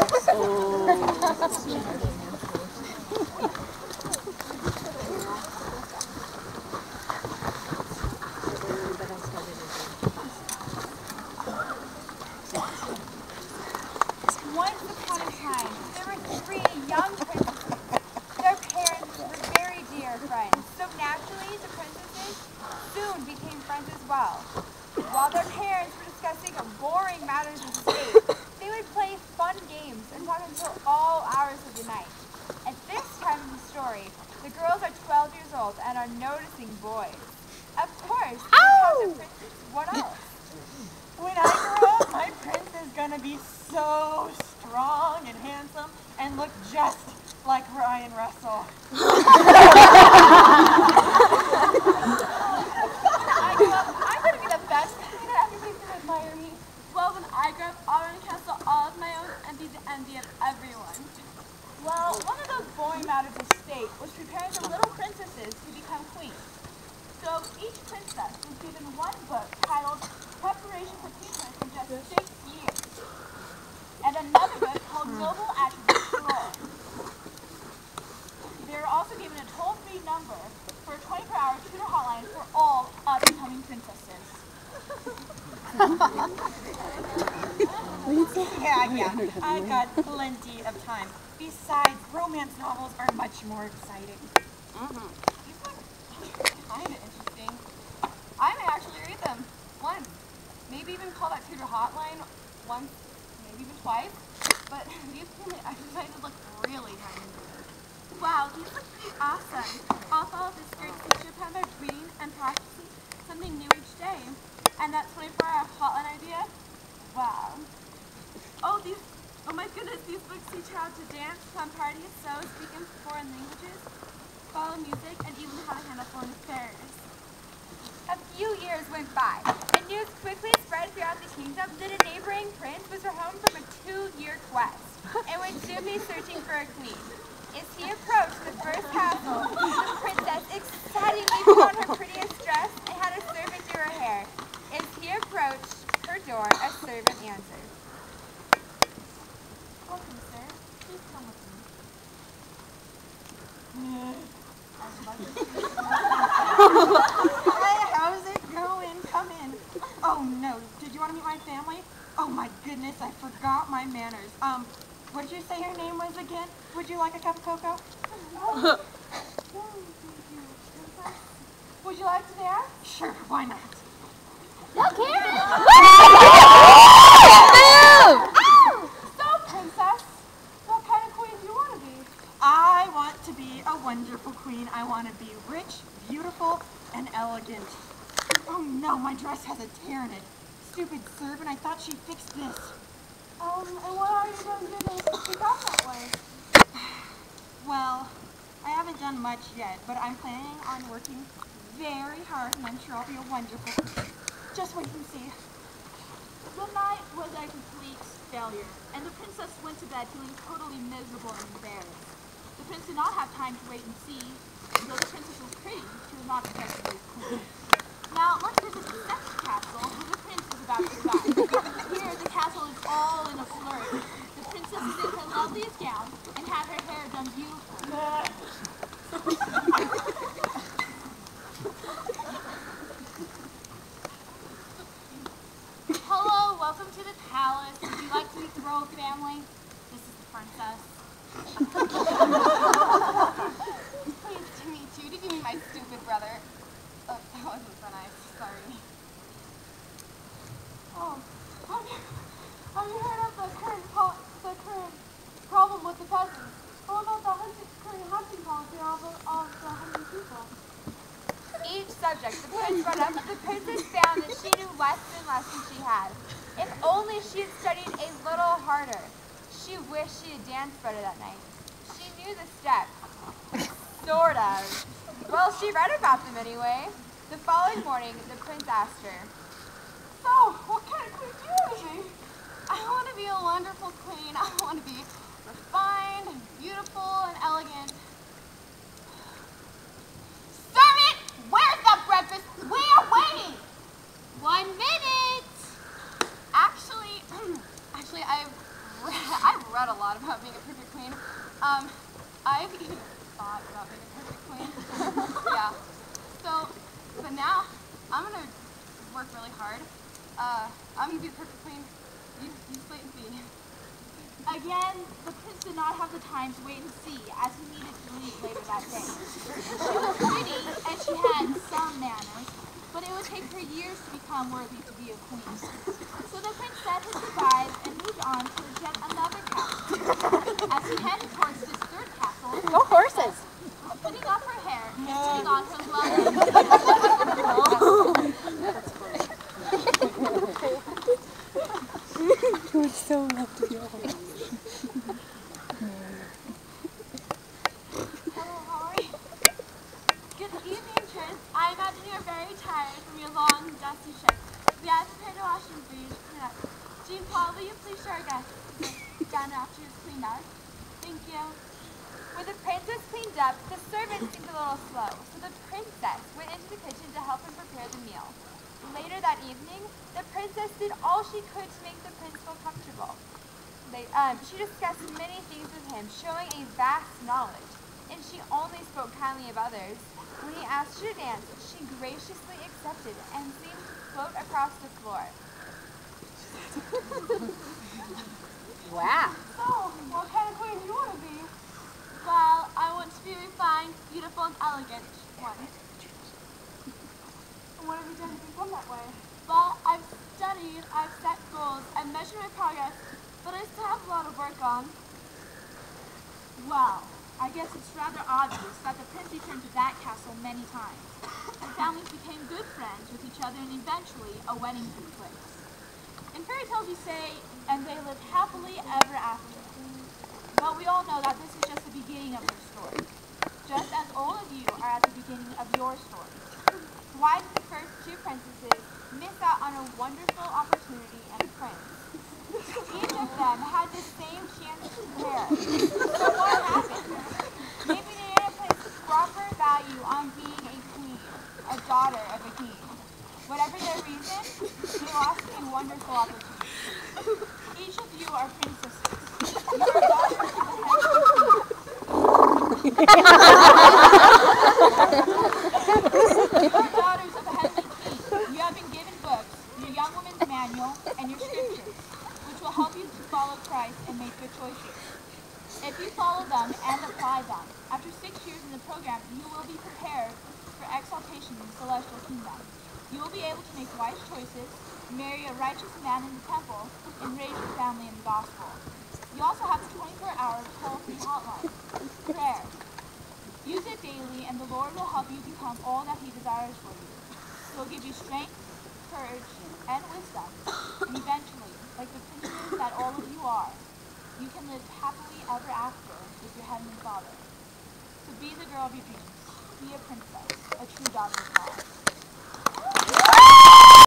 Once upon a time, there were 3 young princesses. Their parents were very dear friends, so naturally the princesses soon became friends as well. While their parents were discussing boring matters of state, they would play fun games and talk until all hours of the night. At this time in the story, the girls are 12 years old and are noticing boys. Of course, because of princess, what else? When I grow up, my prince is gonna be so strong and handsome and look just like Ryan Russell. I'm gonna be the best queen and everybody's gonna admire me. Well, when I grow up, I'll run a castle all of my own and be the envy of everyone. Well, one of those boring matters of state was preparing the little princesses to become queens. So each princess was given one book titled Preparation for Queenhood in just 6 years, and another book called Noble Attributes for All. They were also given a toll-free number for a 24-hour tutor hotline for all up-and-coming princesses. Yeah, I've got plenty of time. Besides, romance novels are much more exciting. These look kind of interesting. I may actually read them once. Maybe even call that tutor hotline once, maybe even twice. But these family exercises look really tiny. Wow, these look pretty awesome. I'll follow this great teacher plan by reading and practicing something new each day. And that 24-hour hotline idea? Wow. Oh my goodness, these books teach how to dance, plan parties, sew, speak in foreign languages, follow music, and even how to handle foreign affairs. A few years went by, and news quickly spread throughout the kingdom that a neighboring prince was home from a 2-year quest and would soon be searching for a queen. As he approached the first castle, the princess excitedly put on her prettiest dress and had a servant do her hair. As he approached her door, a servant answered. Welcome, sir. Please come with me. Hey, how's it going? Come in. Oh no, did you want to meet my family? Oh my goodness, I forgot my manners. What did you say your name was again? Would you like a cup of cocoa? Would you like to dance? Sure, why not? So, princess, what kind of queen do you want to be? I want to be a wonderful queen. I want to be rich, beautiful, and elegant. Oh no, my dress has a tear in it. Stupid servant, I thought she fixed this. And what are you going to do to pick up that way? Well, I haven't done much yet, but I'm planning on working very hard, and I'm sure I'll be a wonderful queen. Just wait and see. The night was a complete failure, and the princess went to bed feeling totally miserable and embarrassed. The prince did not have time to wait and see. Though the princess was pretty, she was not expected to be queen. Now, let's visit the second castle, where the prince is about to arrive. Here, the castle is all in a flurry. The princess is in her loveliest gown and had her hair done beautifully. Hello, welcome to the palace. Would you like to meet the royal family? This is the princess. Pleased to meet you. Did you meet my stupid brother? Oh, that wasn't so nice. Sorry. Oh, have you heard of the current problem with the peasants? What about the current hunting policy of the hunting people? Each subject, the prince brought up, the princess found that she knew less and less than she had. If only she had studied a little harder. She wished she had danced better that night. She knew the steps. Sort of. Well, she read about them anyway. The following morning, the prince asked her, "So, what kind of queen do you want to be?" I want to be a wonderful queen. I want to be refined and beautiful and elegant. Servant, where's the breakfast? We are waiting. 1 minute. Actually, I've read a a lot about being a perfect queen. I've even thought about being a perfect queen. Yeah. So, but now, I'm going to work really hard. I'm going to be the perfect queen. You wait and see. Again, the prince did not have the time to wait and see, as he needed to leave later that day. She was pretty, and she had some manners, but it would take her years to become worthy to be a queen. So the prince said his goodbyes and moved on to yet another castle. As he headed towards his third castle, Go horses! putting up her hair and putting on her lovely You would so love to be a horse. Hello, how are you? Good evening, Prince. I imagine you're very tired from your long, dusty shift. We have prepared a washroom for you to clean up. Jean Paul, will you please show our guest down after it's cleaned up? Thank you. When the prince was cleaned up, the servant seemed a little slow, so the princess went into the kitchen to help him prepare the meal. Later that evening, the princess did all she could to make the prince feel comfortable. She discussed many things with him, showing a vast knowledge, and she only spoke kindly of others. When he asked her to dance, she graciously accepted and seemed to float across the floor. Wow. So, what kind of queen do you want to be? Well, I want to be refined, beautiful, and elegant one. And what have you done to become that way? Well, I've studied, I've set goals, I've measured my progress, but I still have a lot of work on. Well, I guess it's rather obvious that the prince returned to that castle many times. The families became good friends with each other, and eventually a wedding took place. In fairy tales we say, and they lived happily ever after. But we all know that this is just the beginning of their story. Just as all of you are at the beginning of your story. Why did the first two princesses miss out on a wonderful opportunity and a prince? Each of them had the same chance to compare. So what happened? Maybe they didn't place proper value on being a queen, a daughter of a king. Whatever their reason, they lost a wonderful opportunity. Each of you are princesses. You are daughters of the head of the king. You are daughters of the head of the king. You have been given books, your young woman's manual, and your scriptures, which will help you to follow Christ and make good choices. If you follow them and apply them, after 6 years in the program, you will be prepared for exaltation in the celestial kingdom. You will be able to make wise choices, marry a righteous man in the temple, and raise your family in the gospel. You also have the 24-hour toll-free hotline, prayer. Use it daily, and the Lord will help you become all that He desires for you. He will give you strength, courage, and wisdom, and eventually, like the princes that all of you are, you can live happily ever after with your Heavenly Father. So be the girl of your dreams. Be a princess, a true daughter of God.